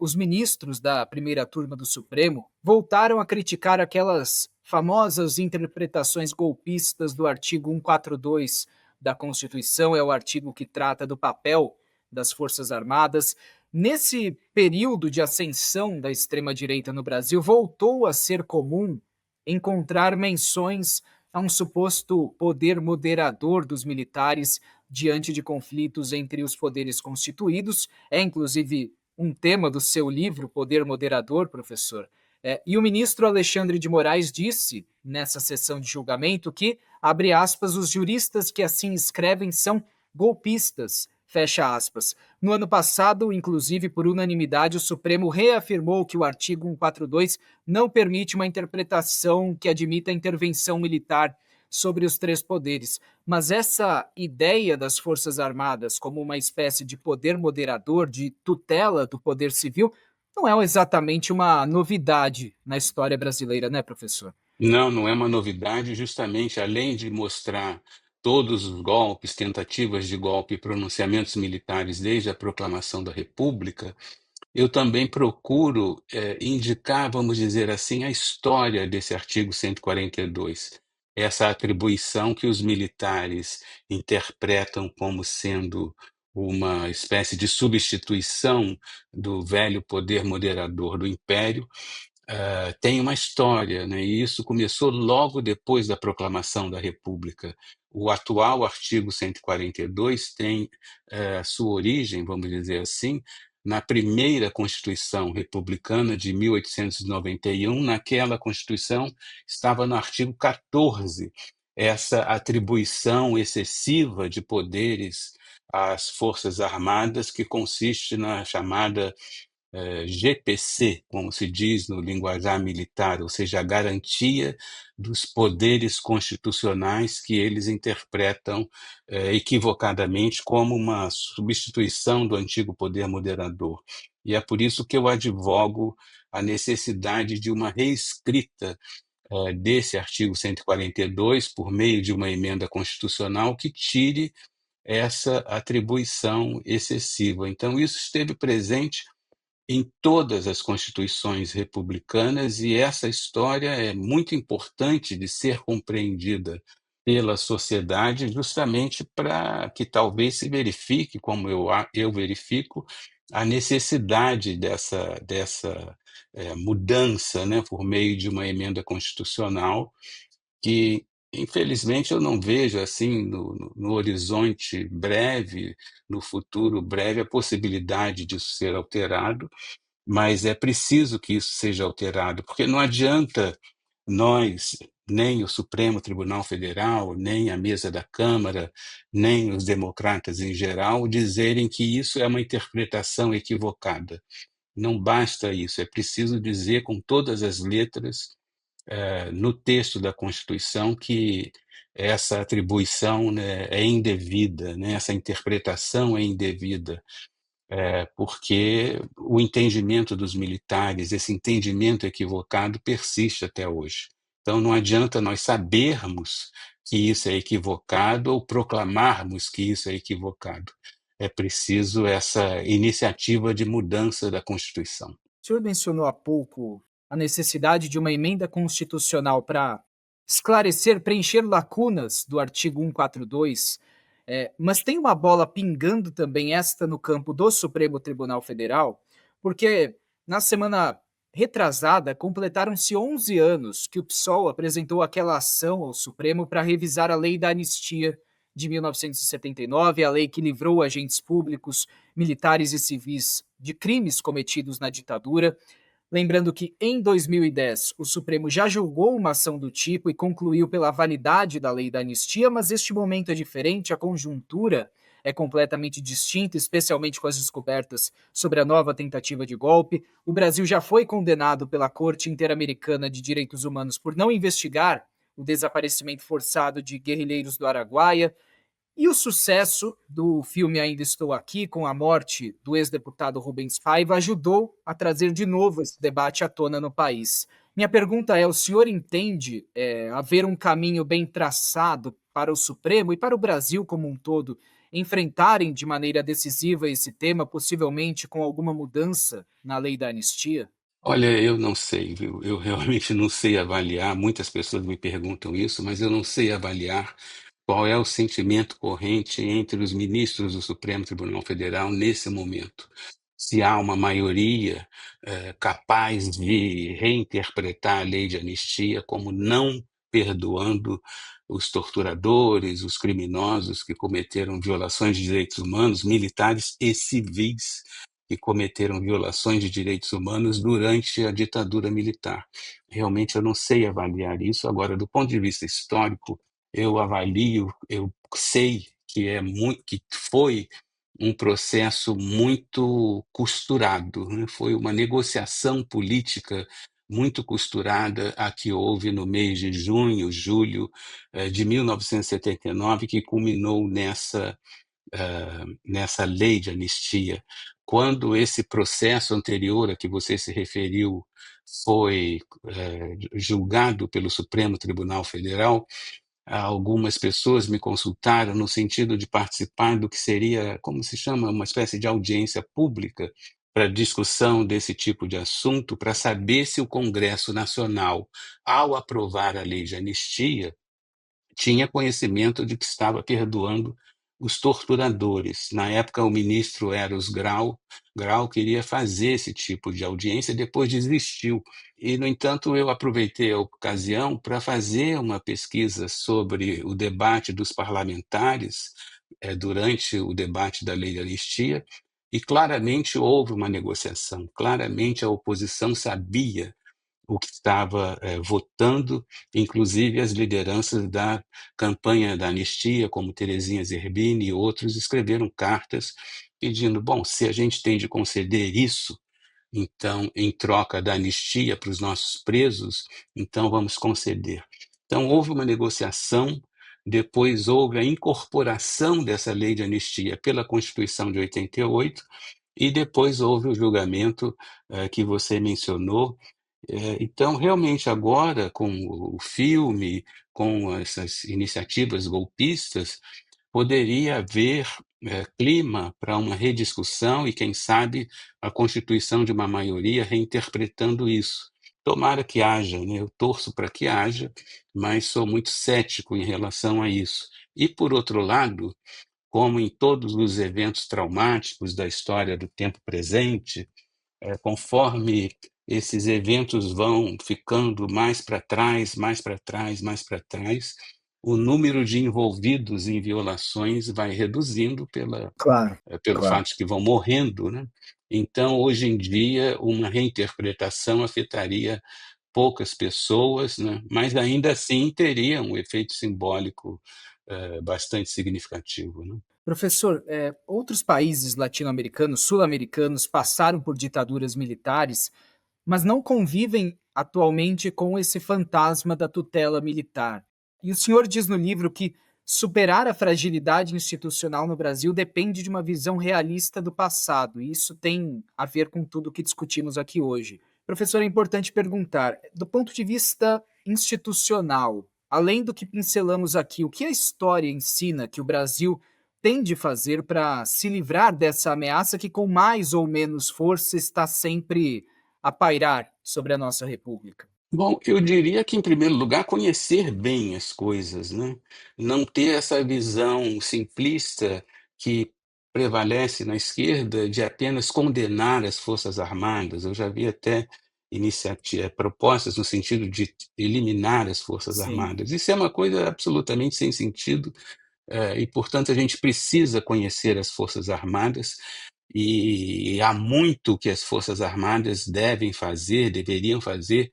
os ministros da primeira turma do Supremo voltaram a criticar aquelas famosas interpretações golpistas do artigo 142 da Constituição, é o artigo que trata do papel das Forças Armadas. Nesse período de ascensão da extrema-direita no Brasil, voltou a ser comum encontrar menções a um suposto poder moderador dos militares diante de conflitos entre os poderes constituídos. É, inclusive, um tema do seu livro, Poder Moderador, professor. E o ministro Alexandre de Moraes disse, nessa sessão de julgamento, que, abre aspas, os juristas que assim escrevem são golpistas, fecha aspas. No ano passado, inclusive, por unanimidade, o Supremo reafirmou que o artigo 142 não permite uma interpretação que admita a intervenção militar sobre os três poderes. Mas essa ideia das Forças Armadas como uma espécie de poder moderador, de tutela do poder civil, não é exatamente uma novidade na história brasileira, né, professor? Não, não é uma novidade, justamente além de mostrar todos os golpes, tentativas de golpe e pronunciamentos militares desde a proclamação da República, eu também procuro indicar, vamos dizer assim, a história desse artigo 142, essa atribuição que os militares interpretam como sendo uma espécie de substituição do velho poder moderador do Império. Tem uma história, né? E isso começou logo depois da proclamação da República. O atual artigo 142 tem sua origem, vamos dizer assim, na primeira Constituição republicana de 1891. Naquela Constituição estava no artigo 14 essa atribuição excessiva de poderes às Forças Armadas, que consiste na chamada GPC, como se diz no linguajar militar, ou seja, a garantia dos poderes constitucionais que eles interpretam equivocadamente como uma substituição do antigo poder moderador. E é por isso que eu advogo a necessidade de uma reescrita desse artigo 142 por meio de uma emenda constitucional que tire essa atribuição excessiva. Então, isso esteve presente em todas as constituições republicanas, e essa história é muito importante de ser compreendida pela sociedade, justamente para que talvez se verifique, como eu verifico, a necessidade dessa mudança, né, por meio de uma emenda constitucional que, infelizmente, eu não vejo assim no horizonte breve, no futuro breve, a possibilidade disso ser alterado, mas é preciso que isso seja alterado, porque não adianta nós, nem o Supremo Tribunal Federal, nem a mesa da Câmara, nem os democratas em geral, dizerem que isso é uma interpretação equivocada. Não basta isso, é preciso dizer com todas as letras, no texto da Constituição, que essa atribuição, né, é indevida, né, essa interpretação é indevida, porque o entendimento dos militares, esse entendimento equivocado, persiste até hoje. Então, não adianta nós sabermos que isso é equivocado ou proclamarmos que isso é equivocado. É preciso essa iniciativa de mudança da Constituição. O senhor mencionou há pouco a necessidade de uma emenda constitucional para esclarecer, preencher lacunas do artigo 142, mas tem uma bola pingando também esta no campo do Supremo Tribunal Federal, porque na semana retrasada completaram-se 11 anos que o PSOL apresentou aquela ação ao Supremo para revisar a lei da anistia de 1979, a lei que livrou agentes públicos, militares e civis de crimes cometidos na ditadura. Lembrando que em 2010 o Supremo já julgou uma ação do tipo e concluiu pela validade da lei da anistia, mas este momento é diferente, a conjuntura é completamente distinta, especialmente com as descobertas sobre a nova tentativa de golpe. O Brasil já foi condenado pela Corte Interamericana de Direitos Humanos por não investigar o desaparecimento forçado de guerrilheiros do Araguaia. E o sucesso do filme Ainda Estou Aqui, com a morte do ex-deputado Rubens Paiva, ajudou a trazer de novo esse debate à tona no país. Minha pergunta é: o senhor entende haver um caminho bem traçado para o Supremo e para o Brasil como um todo enfrentarem de maneira decisiva esse tema, possivelmente com alguma mudança na lei da anistia? Olha, eu não sei, viu? Eu realmente não sei avaliar. Muitas pessoas me perguntam isso, mas eu não sei avaliar qual é o sentimento corrente entre os ministros do Supremo Tribunal Federal nesse momento. Se há uma maioria capaz de reinterpretar a lei de anistia como não perdoando os torturadores, os criminosos que cometeram violações de direitos humanos, militares e civis que cometeram violações de direitos humanos durante a ditadura militar. Realmente eu não sei avaliar isso. Agora, do ponto de vista histórico, eu avalio, eu sei que foi um processo muito costurado, né? Foi uma negociação política muito costurada a que houve no mês de junho, julho de 1979, que culminou nessa lei de anistia. Quando esse processo anterior a que você se referiu foi julgado pelo Supremo Tribunal Federal, algumas pessoas me consultaram no sentido de participar do que seria, como se chama, uma espécie de audiência pública para discussão desse tipo de assunto, para saber se o Congresso Nacional, ao aprovar a lei de anistia, tinha conhecimento de que estava perdoando os torturadores. Na época, o ministro Eros Grau. Grau queria fazer esse tipo de audiência, depois desistiu. E, no entanto, eu aproveitei a ocasião para fazer uma pesquisa sobre o debate dos parlamentares durante o debate da lei de anistia, e claramente houve uma negociação, claramente a oposição sabia o que estava votando, inclusive as lideranças da campanha da anistia, como Terezinha Zerbini e outros, escreveram cartas pedindo, bom, se a gente tem de conceder isso, então, em troca da anistia para os nossos presos, então vamos conceder. Então, houve uma negociação, depois houve a incorporação dessa lei de anistia pela Constituição de 88, e depois houve o julgamento que você mencionou. Então, realmente, agora, com o filme, com essas iniciativas golpistas, poderia haver clima para uma rediscussão e, quem sabe, a constituição de uma maioria reinterpretando isso. Tomara que haja, né? Eu torço para que haja, mas sou muito cético em relação a isso. E, por outro lado, como em todos os eventos traumáticos da história do tempo presente, conforme esses eventos vão ficando mais para trás, mais para trás, mais para trás, o número de envolvidos em violações vai reduzindo Claro, pelo claro. fato de que vão morrendo, né? Então, hoje em dia, uma reinterpretação afetaria poucas pessoas, né? Mas ainda assim teria um efeito simbólico bastante significativo, né? Professor, outros países latino-americanos, sul-americanos, passaram por ditaduras militares, mas não convivem atualmente com esse fantasma da tutela militar. E o senhor diz no livro que superar a fragilidade institucional no Brasil depende de uma visão realista do passado, e isso tem a ver com tudo que discutimos aqui hoje. Professor, é importante perguntar, do ponto de vista institucional, além do que pincelamos aqui, o que a história ensina que o Brasil tem de fazer para se livrar dessa ameaça que, com mais ou menos força, está sempre a pairar sobre a nossa república? Bom, eu diria que, em primeiro lugar, conhecer bem as coisas, né? Não ter essa visão simplista que prevalece na esquerda de apenas condenar as Forças Armadas. Eu já vi até propostas no sentido de eliminar as Forças Sim, Armadas. Isso é uma coisa absolutamente sem sentido, e, portanto, a gente precisa conhecer as Forças Armadas, e há muito que as Forças Armadas devem fazer, deveriam fazer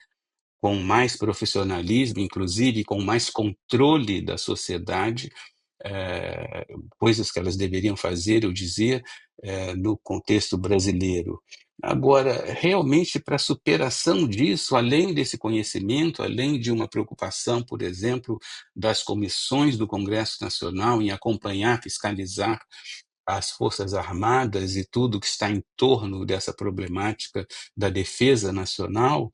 com mais profissionalismo, inclusive com mais controle da sociedade, coisas que elas deveriam fazer, eu dizia, no contexto brasileiro. Agora, realmente, para a superação disso, além desse conhecimento, além de uma preocupação, por exemplo, das comissões do Congresso Nacional em acompanhar, fiscalizar as Forças Armadas e tudo que está em torno dessa problemática da defesa nacional,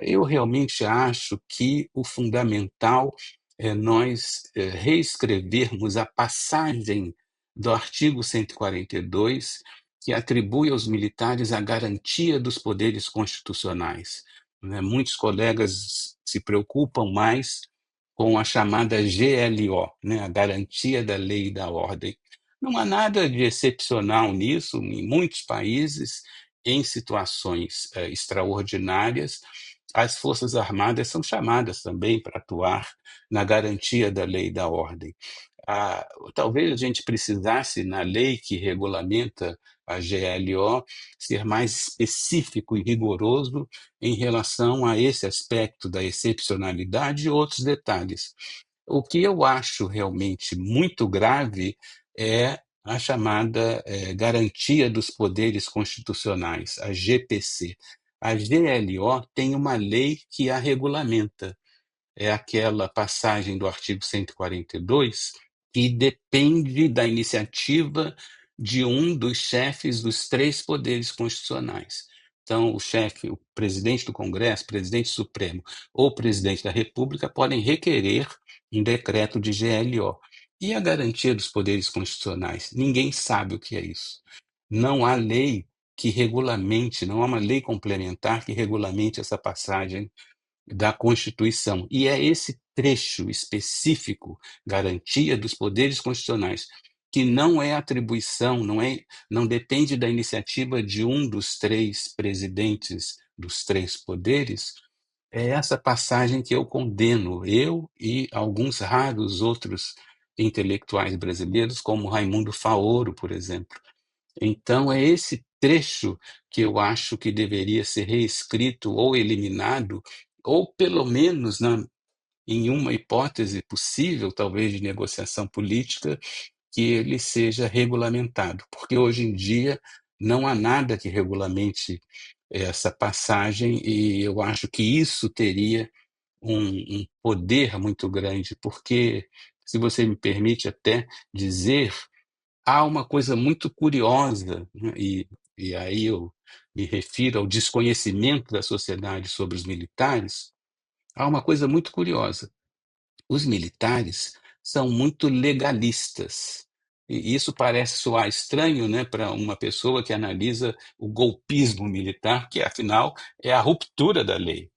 eu realmente acho que o fundamental é nós reescrevermos a passagem do artigo 142, que atribui aos militares a garantia dos poderes constitucionais, né? Muitos colegas se preocupam mais com a chamada GLO, né? A garantia da lei e da ordem. Não há nada de excepcional nisso. Em muitos países, em situações extraordinárias, as Forças Armadas são chamadas também para atuar na garantia da lei e da ordem. Ah, talvez a gente precisasse, na lei que regulamenta a GLO, ser mais específico e rigoroso em relação a esse aspecto da excepcionalidade e outros detalhes. O que eu acho realmente muito grave é a chamada Garantia dos Poderes Constitucionais, a GPC. A GLO tem uma lei que a regulamenta, é aquela passagem do artigo 142 que depende da iniciativa de um dos chefes dos três poderes constitucionais. Então, o chefe, o presidente do Congresso, presidente supremo ou presidente da República podem requerer um decreto de GLO. E a garantia dos poderes constitucionais? Ninguém sabe o que é isso. Não há lei que regulamente, não há uma lei complementar que regulamente essa passagem da Constituição. E é esse trecho específico, garantia dos poderes constitucionais, que não é atribuição, não depende da iniciativa de um dos três presidentes dos três poderes, é essa passagem que eu condeno, eu e alguns raros outros intelectuais brasileiros, como Raimundo Faoro, por exemplo. Então, é esse trecho que eu acho que deveria ser reescrito ou eliminado, ou pelo menos, em uma hipótese possível, talvez de negociação política, que ele seja regulamentado, porque hoje em dia não há nada que regulamente essa passagem, e eu acho que isso teria um poder muito grande, porque, se você me permite até dizer, há uma coisa muito curiosa, né, e aí eu me refiro ao desconhecimento da sociedade sobre os militares. Há uma coisa muito curiosa: os militares são muito legalistas. E isso parece soar estranho, né, para uma pessoa que analisa o golpismo militar, que afinal é a ruptura da lei.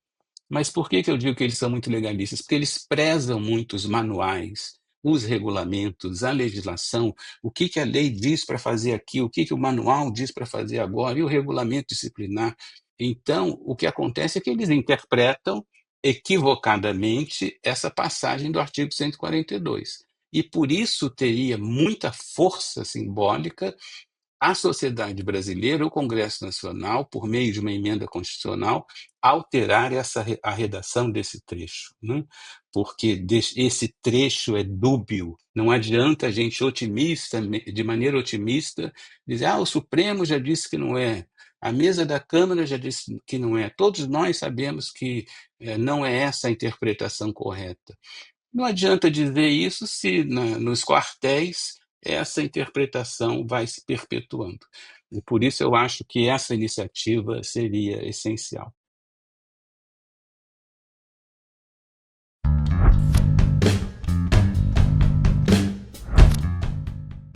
Mas por que eu digo que eles são muito legalistas? Porque eles prezam muito os manuais, os regulamentos, a legislação, o que a lei diz para fazer aqui, o que o manual diz para fazer agora, e o regulamento disciplinar. Então, o que acontece é que eles interpretam equivocadamente essa passagem do artigo 142. E por isso teria muita força simbólica a sociedade brasileira, o Congresso Nacional, por meio de uma emenda constitucional, alterar a redação desse trecho, né? Porque esse trecho é dúbio. Não adianta a gente otimista, de maneira otimista, dizer: o Supremo já disse que não é, a mesa da Câmara já disse que não é. Todos nós sabemos que não é essa a interpretação correta. Não adianta dizer isso se nos quartéis essa interpretação vai se perpetuando. E por isso eu acho que essa iniciativa seria essencial.